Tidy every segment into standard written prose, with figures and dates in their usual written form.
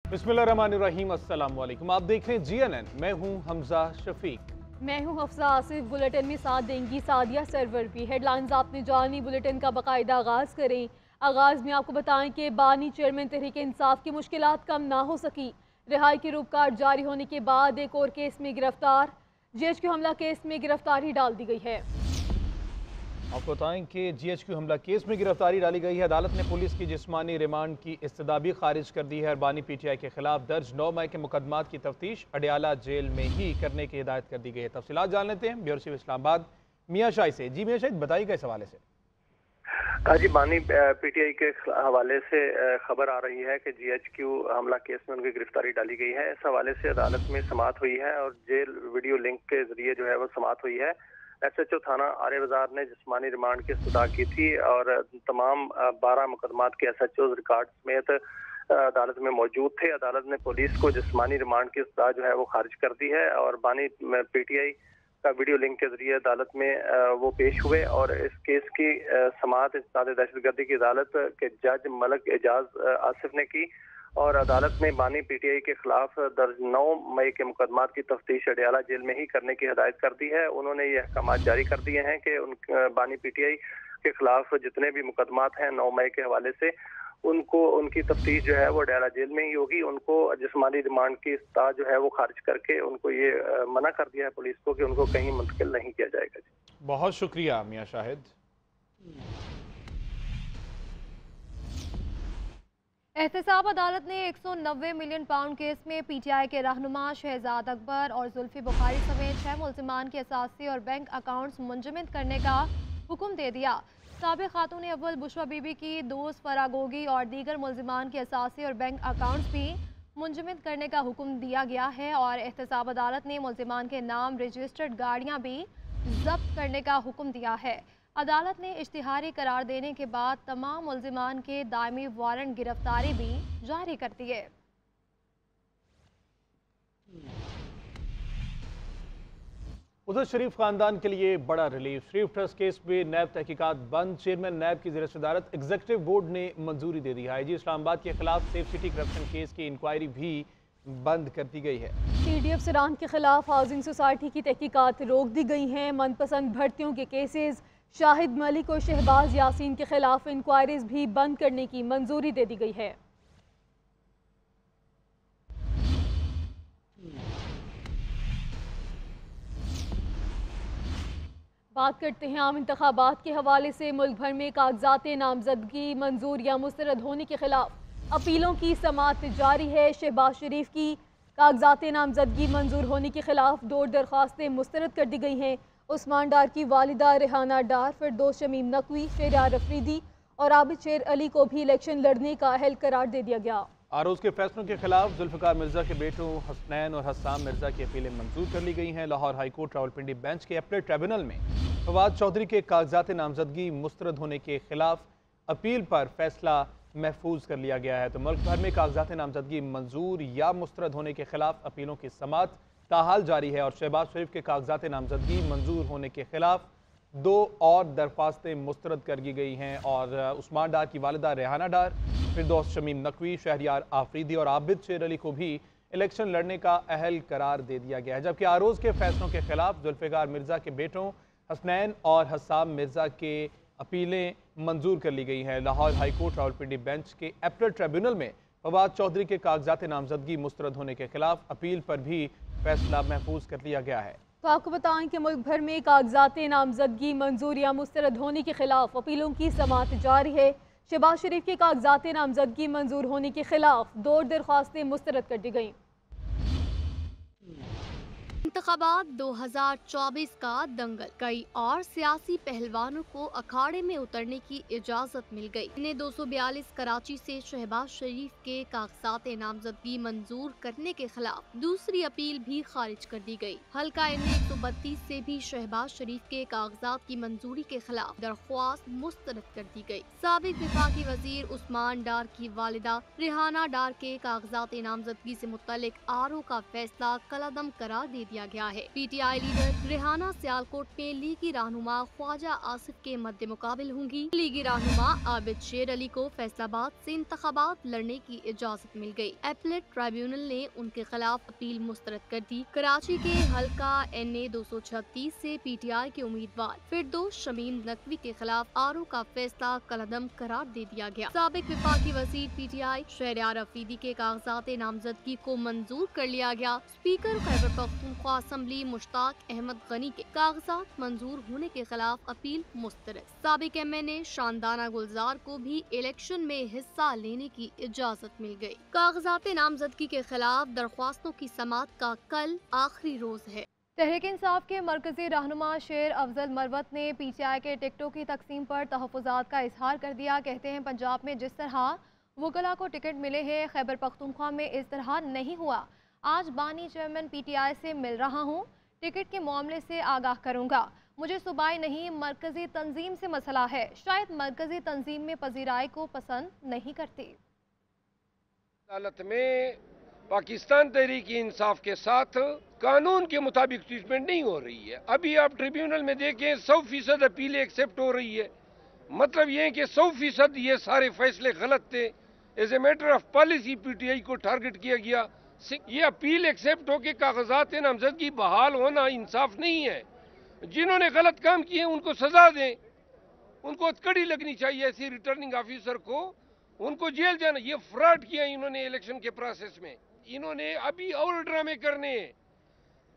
बिस्मिल्लाहिर्रहमानिर्रहीम, अस्सलाम वालेकुम। आप देख रहे हैं GNN। मैं हूं हमजा शफीक। मैं हूं हफ्सा आसिफ। बुलेटिन में साथ देंगी सादिया सरवर भी। हेडलाइंस आपने जानी, बुलेटिन का बाकायदा आगाज़ करें। आगाज़ में आपको बताएं कि बानी चेयरमैन तहरीक इंसाफ की मुश्किलात कम ना हो सकी। रिहाई की रूप कार्ड जारी होने के बाद एक और केस में गिरफ्तार। GHQ हमला केस में गिरफ्तारी डाल दी गई है। आपको बताएं कि GHQ हमला केस में गिरफ्तारी डाली गई है। अदालत ने पुलिस की जिस्मानी रिमांड की इस्तदा भी खारिज कर दी है। बानी PTI के खिलाफ दर्ज 9 मई के मुकदमात की तफ्तीश अडयाला जेल में ही करने की हिदायत कर दी गई है। तफसीलात जान लेते हैं ब्यूरो चीफ इस्लामाबाद मियां शाही से। जी मियां शाही, बताइएगा इस हवाले से। जी, बानी PTI के हवाले से खबर आ रही है कि GHQ हमला केस में उनकी गिरफ्तारी डाली गई है। इस हवाले से अदालत में समाअत हुई है और जेल वीडियो लिंक के जरिए जो है वो समाअत हुई है। SHO थाना आर्य बाजार ने जिस्मानी रिमांड की इस्तदा की थी और तमाम 12 मुकदमात के SHO रिकॉर्ड समेत अदालत में मौजूद थे। अदालत ने पुलिस को जिस्मानी रिमांड की इस्तदा जो है वो खारिज कर दी है और बानी PTI का वीडियो लिंक के जरिए अदालत में वो पेश हुए और इस केस की समाअत इस्ताद दहशतगर्दी की अदालत के जज मलक एजाज आसिफ ने की और अदालत ने बानी PTI के खिलाफ दर्ज 9 मई के मुकदमात की तफ्तीश अडयाला जेल में ही करने की हिदायत कर दी है। उन्होंने ये अहकाम जारी कर दिए हैं कि बानी PTI के खिलाफ जितने भी मुकदमात हैं 9 मई के हवाले से उनको उनकी तफ्तीश जो है वो अडयाला जेल में ही होगी। उनको जिस्मानी रिमांड की इस्तदा जो है वो खारिज करके उनको ये मना कर दिया है पुलिस को कि उनको कहीं मुंतकिल नहीं किया जाएगा। बहुत शुक्रिया मियां शाहिद। एहतसाब अदालत ने 190 मिलियन पाउंड केस में PTI के रहनुमा शहजाद अकबर और जुल्फी बुखारी समेत 6 मुल्जिमान के असासी और बैंक अकाउंट्स मुंजमद करने का हुक्म दे दिया। साबिक खातून अव्वल बुशरा बीबी की दोस्त फरागोगी और दीगर मुल्जिमान के असासी और बैंक अकाउंट्स भी मुंजमद करने का हुक्म दिया गया है और एहतसाब अदालत ने मुल्जिमान के नाम रजिस्टर्ड गाड़ियाँ भी जब्त करने का हुक्म दिया है। अदालत ने इश्तिहारी करार देने के बाद तमाम मुल्जिमान के दायमी वारंट गिरफ्तारी भी जारी कर दिए। उधर शरीफ खानदान के लिए बड़ा रिलीफ। शरीफ ट्रस्ट केस में नैब तहकीकात बंद। चेयरमैन नैब की ज़ेर सदारत एग्जीक्यूटिव बोर्ड ने मंजूरी दे दी है। IG इस्लामाबाद के खिलाफ सेफ सिटी करप्शन केस की इंक्वायरी भी बंद कर दी गई है। CDF सिरान के खिलाफ हाउसिंग सोसाइटी की तहकीकात रोक दी गई हैं। मनपसंद भर्तियों के केसेस, शाहिद मलिक और शहबाज यासीन के खिलाफ इंक्वायरीज भी बंद करने की मंजूरी दे दी गई है। बात करते हैं आम इंतखाबात के हवाले से। मुल्क भर में कागजात नामजदगी मंजूर या मुस्तरद होने के खिलाफ अपीलों की समाअत जारी है। शहबाज शरीफ की कागजात नामजदगी मंजूर होने के खिलाफ 2 दरख्वास्तें मुस्तरद कर दी गई हैं। उस्मान डार की वालिदा रेहाना डार, फिरदौस शमीम नकवी, शहरयार अफरीदी और आबिद शेर अली को भी इलेक्शन लड़ने का अहल करार दे दिया गया। आरोज के फैसलों के खिलाफ जुल्फिकार मिर्जा के बेटों हसनैन और हसाम मिर्जा की अपीलें मंजूर कर ली गई हैं। लाहौर हाईकोर्ट रावलपिंडी बेंच के अपील ट्रिब्यूनल में फवाद चौधरी के कागजात नामजदगी मुस्तरद होने के खिलाफ अपील पर फैसला महफूज कर लिया गया है। तो मुल्क भर में कागजात नामजदगी मंजूर या मुस्तरद होने के खिलाफ अपीलों की समाअत ताहाल जारी है और शहबाज शरीफ के कागजात नामजदगी मंजूर होने के खिलाफ 2 और दरख्वास्तें मुस्तरद कर दी गई हैं और उस्मान डार की वालिदा रेहाना डार, फिरदौस शमीम नकवी, शहरयार आफरीदी और आबिद शेर अली को भी इलेक्शन लड़ने का अहल करार दे दिया गया है। जबकि आरोज के फैसलों के खिलाफ जुल्फिकार मिर्जा के बेटों हसनैन और हसाम मिर्जा के अपीलें मंजूर कर ली गई हैं। लाहौर हाईकोर्ट रावलपिंडी बेंच के अपील ट्रिब्यूनल में फवाद चौधरी के कागजात नामजदगी मुस्तरद होने के खिलाफ अपील पर भी फैसला महफूज कर लिया गया है। तो आपको बताएं कि मुल्क भर में कागजात नामजदगी मंजूर या मुस्तरद होने के खिलाफ अपीलों की समाअत जारी है। शहबाज शरीफ के कागजात नामजदगी मंजूर होने के खिलाफ 2 दरख्वास्तें मुस्तरद कर दी गई। इंतखाबात 2024 का दंगल, कई और सियासी पहलवानों को अखाड़े में उतरने की इजाजत मिल गई। इन्हें 242 कराची से शहबाज शरीफ के कागजात नामजदगी मंजूर करने के खिलाफ दूसरी अपील भी खारिज कर दी गई। हल्का इन्हें 132 से भी शहबाज शरीफ के कागजात की मंजूरी के खिलाफ दरख्वास्त मुस्तरद कर दी गई। साबिक विफाकी वजीर उस्मान डार की वालिदा रेहाना डार के कागजात नामजदगी से मुतल्लिक RO का फैसला कलअदम करार दे दिया गया है। PTI लीडर रेहाना सियालकोट में लीगी रहनुमा ख्वाजा आसिफ के मद्दे मुकाबिल होंगी। लीगी रहनुमा आबिद शेर अली को फैसलाबाद से इंतखाबात लड़ने की इजाजत मिल गई। एपलेट ट्राइब्यूनल ने उनके खिलाफ अपील मुस्तरद कर दी। कराची के हल्का NA 236 से PTI के उम्मीदवार फिरदौस शमीम नकवी के खिलाफ आरओ का फैसला कलअदम करार दे दिया गया। साबिक वफाकी वज़ीर PTI शहरयार अफरीदी के कागजात नामजदगी को मंजूर कर लिया गया। स्पीकर खैबर पख्तूनख्वा असम्बली मुश्ताक अहमद गनी के कागजात मंजूर होने के खिलाफ अपील मुस्तरद। साबिक MNA शानदाना गुलजार को भी इलेक्शन में हिस्सा लेने की इजाजत मिल गई। कागजात नामजदगी के खिलाफ दरख्वास्तों की समाअत का कल आखिरी रोज है। तहरीक इंसाफ के मरकजी रहनुमा शेर अफजल मरवत ने PTI के टिकटों की तकसीम पर तहफ़्फ़ुज़ात का इजहार कर दिया। कहते हैं पंजाब में जिस तरह वकला को टिकट मिले हैं, खैबर पख्तूनख्वा में इस तरह नहीं हुआ। आज बानी चेयरमैन PTI से मिल रहा हूँ, टिकट के मामले से आगाह करूँगा। मुझे सूबाई नहीं मरकजी तंजीम से मसला है, शायद मरकजी तंजीम में पजीराई को पसंद नहीं करती। अदालत में पाकिस्तान तहरीक इंसाफ के साथ कानून के मुताबिक ट्रीटमेंट नहीं हो रही है। अभी आप ट्रिब्यूनल में देखें 100% अपीलें एक्सेप्ट हो रही है। मतलब ये है कि 100% ये सारे फैसले गलत थे। As a matter of policy PTI को टारगेट किया गया। ये अपील एक्सेप्ट होकर कागजात नामजदगी बहाल होना इंसाफ नहीं है। जिन्होंने गलत काम किए उनको सजा दें, उनको कड़ी लगनी चाहिए ऐसी रिटर्निंग ऑफिसर को, उनको जेल जाना। ये फ्रॉड किया इन्होंने इलेक्शन के प्रोसेस में। इन्होंने अभी और ड्रामे करने हैं।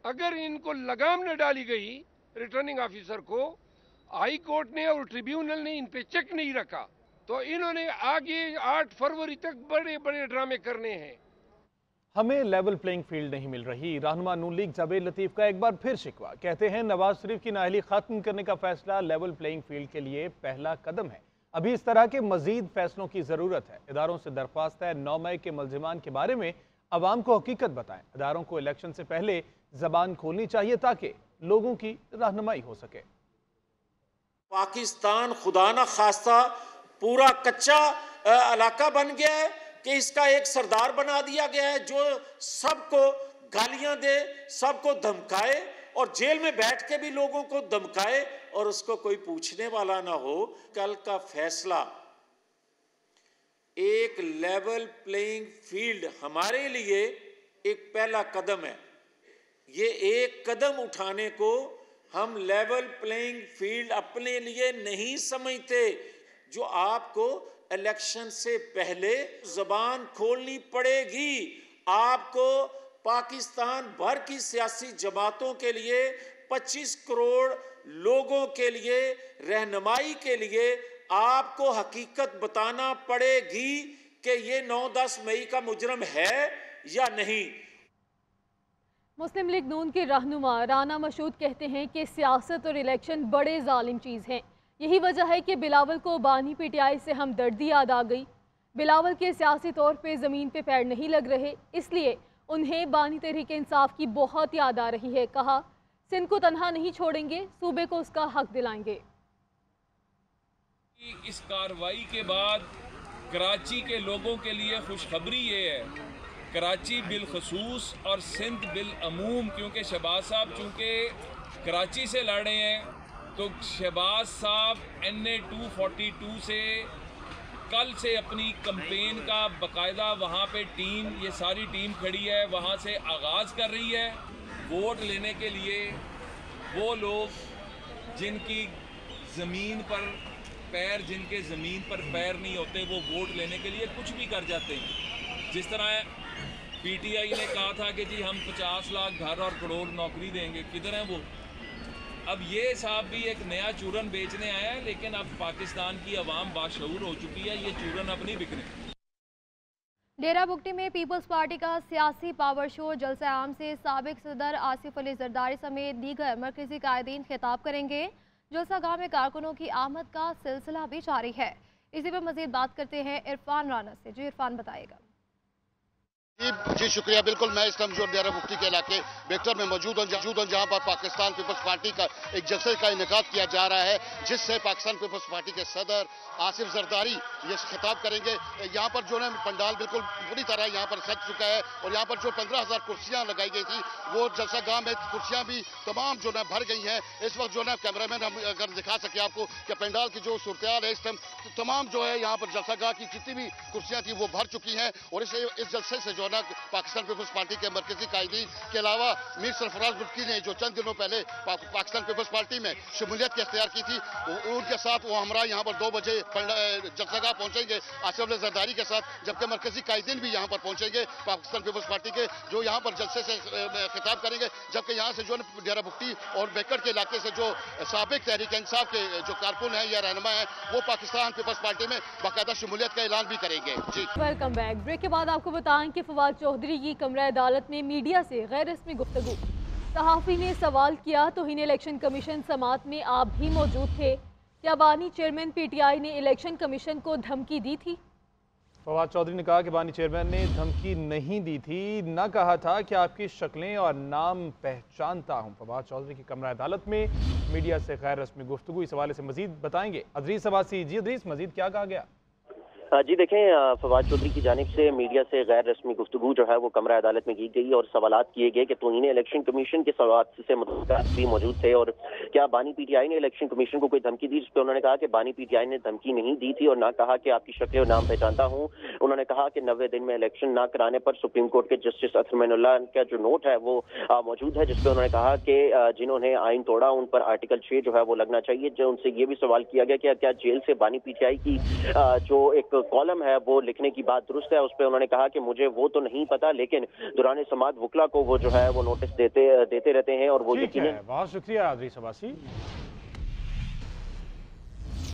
अगर इनको लगाम न डाली गई रिटर्निंग ऑफिसर को, हाई कोर्ट ने और ट्रिब्यूनल ने इन पे चेक नहीं रखा, तो इन्होंने आगे 8 फरवरी तक बड़े बड़े ड्रामे करने हैं। हमें लेवल प्लेइंग फील्ड नहीं मिल रही। रहनुमा नून लीग जबेर लतीफ का एक बार फिर शिकवा। कहते हैं नवाज शरीफ की नाअहली खत्म करने का फैसला लेवल प्लेइंग फील्ड के लिए पहला कदम है। अभी इस तरह के मजीद फैसलों की जरूरत है। इदारों से दरख्वास्त है 9 मई के मुल्जिमान के बारे में अवाम को हकीकत बताएं। इदारों को इलेक्शन से पहले जबान खोलनी चाहिए ताकि लोगों की रहनुमाई हो सके। पाकिस्तान खुदा न खास्ता पूरा कच्चा इलाका बन गया है कि इसका एक सरदार बना दिया गया है जो सबको गालियां दे, सबको धमकाए और जेल में बैठ के भी लोगों को धमकाए और उसको कोई पूछने वाला ना हो। कल का फैसला एक लेवल प्लेइंग फील्ड हमारे लिए एक पहला कदम है। ये एक कदम उठाने को हम लेवल प्लेइंग फील्ड अपने लिए नहीं समझते। जो आपको इलेक्शन से पहले जबान खोलनी पड़ेगी। आपको पाकिस्तान भर की सियासी जमातों के लिए 25 करोड़ लोगों के लिए रहनुमाई के लिए आपको हकीकत बताना पड़ेगी कि ये 9-10 मई का मुजरम है या नहीं। मुस्लिम लीग नून के रहनुमा राना मशहूद कहते हैं कि सियासत और इलेक्शन बड़े जालिम चीज़ हैं। यही वजह है कि बिलावल को बानी PTI से हमदर्दी याद आ गई। बिलावल के सियासी तौर पे ज़मीन पे पैर नहीं लग रहे, इसलिए उन्हें बानी तहरीक इंसाफ की बहुत याद आ रही है। कहा सिंध को तनहा नहीं छोड़ेंगे, सूबे को उसका हक दिलाएंगे। इस कार्रवाई के बाद कराची के लोगों के लिए खुशखबरी ये है, कराची बिलखसूस और सिंध बिलअमूम, क्योंकि शहबाज साहब चूँकि कराची से लड़ रहे हैं तो शहबाज साहब NA 242 से कल से अपनी कंपेन का बाकायदा वहाँ पे टीम, ये सारी टीम खड़ी है, वहाँ से आगाज़ कर रही है। वोट लेने के लिए वो लोग जिनकी ज़मीन पर पैर, जिनके ज़मीन पर पैर नहीं होते, वो वोट लेने के लिए कुछ भी कर जाते हैं। जिस तरह PTI ने कहा था कि जी हम 50 लाख घर और करोड़ नौकरी देंगे, किधर हैं वो? अब ये साहब भी एक नया चूरन बेचने आया है, लेकिन अब पाकिस्तान की अवाम बाशऊर हो चुकी है, ये चूरन अब नहीं बिकने। डेरा बुगटी में पीपल्स पार्टी का सियासी पावर शो जलसा आम से साबिक सदर आसिफ अली जरदारी समेत दीगर मरकजी कायदीन खिताब करेंगे। जलसा गाह में कारकुनों की आमद का सिलसिला भी जारी है। इसी पर मजीद बात करते हैं इरफान राना से। जी इरफान बताएगा। जी जी शुक्रिया। बिल्कुल, मैं इस टाइम जो डेरा मुफ्ती के इलाके वेक्टर में मौजूद हूँ, जहाँ पर पाकिस्तान पीपल्स पार्टी का एक जलसे का इनेकाद किया जा रहा है, जिससे पाकिस्तान पीपल्स पार्टी के सदर आसिफ जरदारी ये खिताब करेंगे। यहाँ पर जो है पंडाल बिल्कुल पूरी तरह यहाँ पर सज चुका है और यहाँ पर जो 15,000 कुर्सियाँ लगाई गई थी वो जलसा गाह में कुर्सियाँ भी तमाम जो है भर गई हैं। इस वक्त जो है कैमरामैन हम अगर दिखा सके आपको कि पंडाल की जो सूरत है इस टाइम तमाम जो है यहाँ पर जलसा गाह की जितनी भी कुर्सियाँ थी वो भर चुकी हैं। और इस जलसे से जो है पाकिस्तान पीपल्स पार्टी के मरकजी कायदीन के अलावा मीर सरफराज मुल्की ने जो चंद दिनों पहले पाकिस्तान पीपल्स पार्टी में शमूलियत की इख्तियार की थी, उनके साथ वो हमरा यहाँ पर 2 बजे जलसागाह पहुंचेंगे आसिफ जरदारी के साथ, जबकि मरकजी कायदीन भी यहाँ पर पहुंचेंगे पाकिस्तान पीपल्स पार्टी के, जो यहाँ पर जलसे से खिताब करेंगे। जबकि यहाँ से जो डेरा बुक्टी और बेकड़ के इलाके से जो साबिक तहरीक इंसाफ के जो कारकुन है या रहनुमा है वो पाकिस्तान पीपल्स पार्टी में बाकायदा शमूलियत का ऐलान भी करेंगे। जी वेलकम बैक। ब्रेक के बाद आपको बताएं कि फवाद चौधरी की कमरा अदालत में मीडिया से गैर रस्मी गुफ्तगू। सहाफ़ी ने सवाल किया तो इन्हें इलेक्शन कमीशन समात में आप भी मौजूद थे, क्या बानी चेयरमैन PTI ने इलेक्शन कमीशन को धमकी दी थी? फवाद चौधरी ने कहा कि बानी चेयरमैन ने धमकी नहीं दी थी, न कहा था कि आपकी शक्लें और नाम पहचानता हूं। फवाद चौधरी की कमरा अदालत में मीडिया से गैर रस्मी गुफ्तगू, इस हवाले से मजीद बताएंगे अदरीस अब्बासी। जी अदरीस, मजीद क्या कहा गया? जी देखें, फवाद चौधरी की जानिब से मीडिया से गैर रस्मी गुफ्तगू जो है वो कमरा अदालत में की गई और सवालात किए गए कि तौहीन इलेक्शन कमीशन के सवाल से मुतल्लिक़ भी मौजूद थे और क्या बानी PTI ने इलेक्शन कमीशन को कोई धमकी दी, जिस पर उन्होंने कहा कि बानी PTI ने धमकी नहीं दी थी और ना कहा कि आपकी शक्ल और नाम पहचानता हूँ। उन्होंने कहा कि 90 दिन में इलेक्शन ना कराने पर सुप्रीम कोर्ट के जस्टिस अतरमैनुल्लाह का जो नोट है वो मौजूद है, जिसपे उन्होंने कहा कि जिन्होंने आइन तोड़ा उन पर आर्टिकल 6 जो है वो लगना चाहिए। जो उनसे ये भी सवाल किया गया कि क्या जेल से बानी PTI की जो एक कॉलम है वो लिखने की बात दुरुस्त है। उस पर उन्होंने कहा कि मुझे वो तो नहीं पता, लेकिन दौरान समात वकला को वो जो है वो नोटिस देते रहते हैं और वो बहुत शुक्रिया अदरीस अब्बासी।